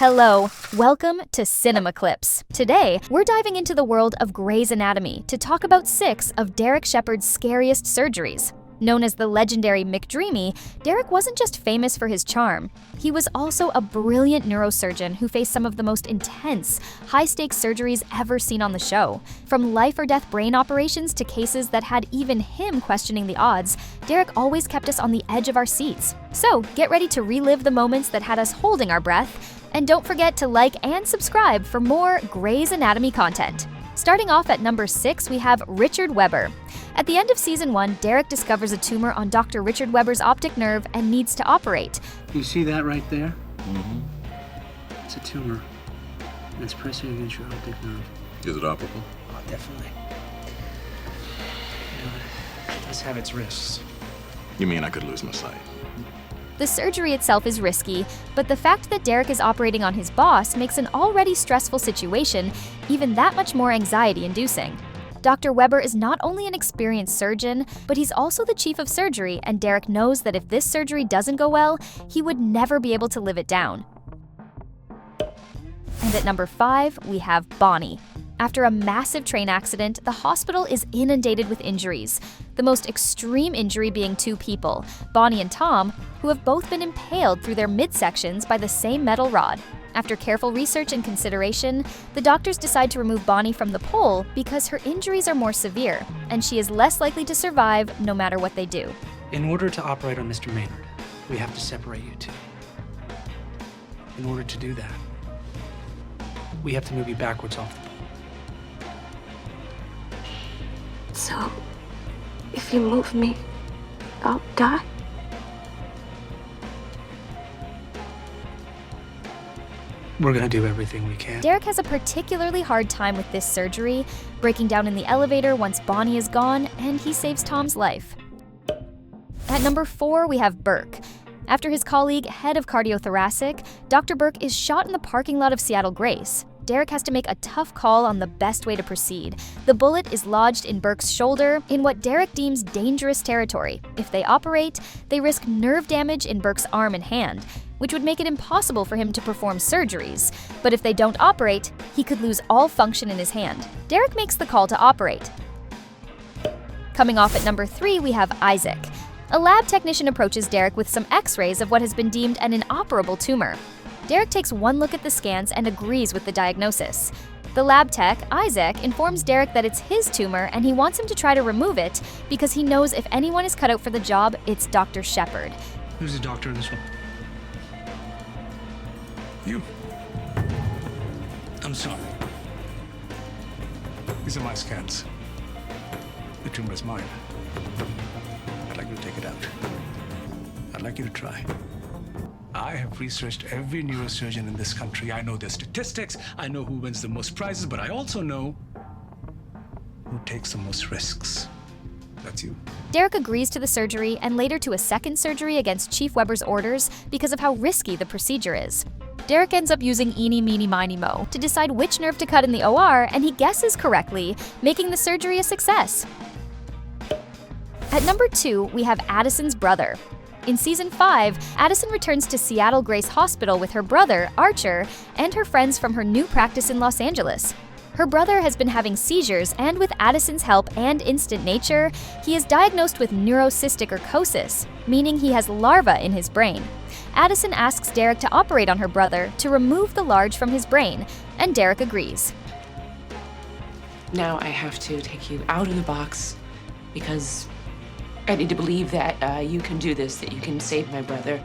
Hello, welcome to Cinema Clips. Today, we're diving into the world of Grey's Anatomy to talk about 6 of Derek Shepherd's scariest surgeries. Known as the legendary McDreamy, Derek wasn't just famous for his charm. He was also a brilliant neurosurgeon who faced some of the most intense, high-stakes surgeries ever seen on the show. From life-or-death brain operations to cases that had even him questioning the odds, Derek always kept us on the edge of our seats. So, get ready to relive the moments that had us holding our breath. And don't forget to like and subscribe for more Grey's Anatomy content. Starting off at number 6, we have Richard Webber. At the end of season 1, Derek discovers a tumor on Dr. Richard Webber's optic nerve and needs to operate. You see that right there? Mm-hmm. It's a tumor. And it's pressing against your optic nerve. Is it operable? Oh, definitely. It does have its risks. You mean I could lose my sight? The surgery itself is risky, but the fact that Derek is operating on his boss makes an already stressful situation even that much more anxiety-inducing. Dr. Webber is not only an experienced surgeon, but he's also the chief of surgery, and Derek knows that if this surgery doesn't go well, he would never be able to live it down. And at number 5, we have Bonnie. After a massive train accident, the hospital is inundated with injuries. The most extreme injury being 2 people, Bonnie and Tom, who have both been impaled through their midsections by the same metal rod. After careful research and consideration, the doctors decide to remove Bonnie from the pole because her injuries are more severe, and she is less likely to survive no matter what they do. In order to operate on Mr. Maynard, we have to separate you two. In order to do that, we have to move you backwards off the pole. So, if you move me, I'll die? We're gonna do everything we can. Derek has a particularly hard time with this surgery, breaking down in the elevator once Bonnie is gone, and he saves Tom's life. At number 4, we have Burke. After his colleague, head of cardiothoracic, Dr. Burke is shot in the parking lot of Seattle Grace. Derek has to make a tough call on the best way to proceed. The bullet is lodged in Burke's shoulder in what Derek deems dangerous territory. If they operate, they risk nerve damage in Burke's arm and hand, which would make it impossible for him to perform surgeries. But if they don't operate, he could lose all function in his hand. Derek makes the call to operate. Coming off at number 3, we have Isaac. A lab technician approaches Derek with some x-rays of what has been deemed an inoperable tumor. Derek takes one look at the scans and agrees with the diagnosis. The lab tech, Isaac, informs Derek that it's his tumor and he wants him to try to remove it because he knows if anyone is cut out for the job, it's Dr. Shepherd. Who's the doctor in this one? You. I'm sorry. These are my scans. The tumor is mine. I'd like you to take it out. I'd like you to try. I have researched every neurosurgeon in this country. I know their statistics, I know who wins the most prizes, but I also know who takes the most risks. That's you. Derek agrees to the surgery and later to a second surgery against Chief Webber's orders because of how risky the procedure is. Derek ends up using eeny, meeny, miny, mo to decide which nerve to cut in the OR, and he guesses correctly, making the surgery a success. At number 2, we have Addison's brother. In season 5, Addison returns to Seattle Grace Hospital with her brother, Archer, and her friends from her new practice in Los Angeles. Her brother has been having seizures, and with Addison's help and instant nature, he is diagnosed with neurocystic urcosis, meaning he has larvae in his brain. Addison asks Derek to operate on her brother to remove the large from his brain, and Derek agrees. Now I have to take you out of the box because I need to believe that you can do this, that you can save my brother.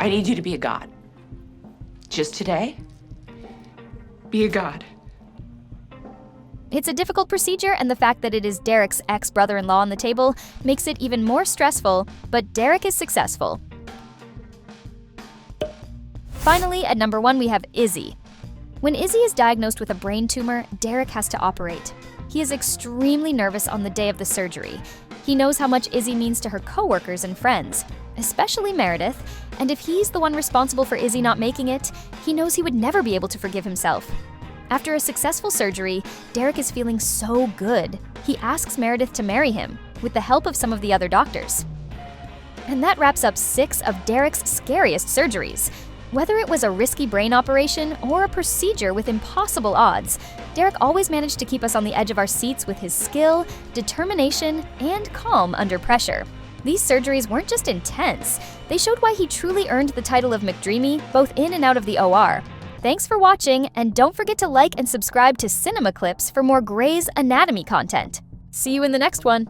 I need you to be a god. Just today, be a god. It's a difficult procedure, and the fact that it is Derek's ex-brother-in-law on the table makes it even more stressful, but Derek is successful. Finally, at number 1, we have Izzie. When Izzie is diagnosed with a brain tumor, Derek has to operate. He is extremely nervous on the day of the surgery. He knows how much Izzie means to her coworkers and friends, especially Meredith, and if he's the one responsible for Izzie not making it, he knows he would never be able to forgive himself. After a successful surgery, Derek is feeling so good. He asks Meredith to marry him, with the help of some of the other doctors. And that wraps up 6 of Derek's scariest surgeries. Whether it was a risky brain operation or a procedure with impossible odds, Derek always managed to keep us on the edge of our seats with his skill, determination, and calm under pressure. These surgeries weren't just intense, they showed why he truly earned the title of McDreamy both in and out of the OR. Thanks for watching, and don't forget to like and subscribe to Cinema Clips for more Grey's Anatomy content. See you in the next one!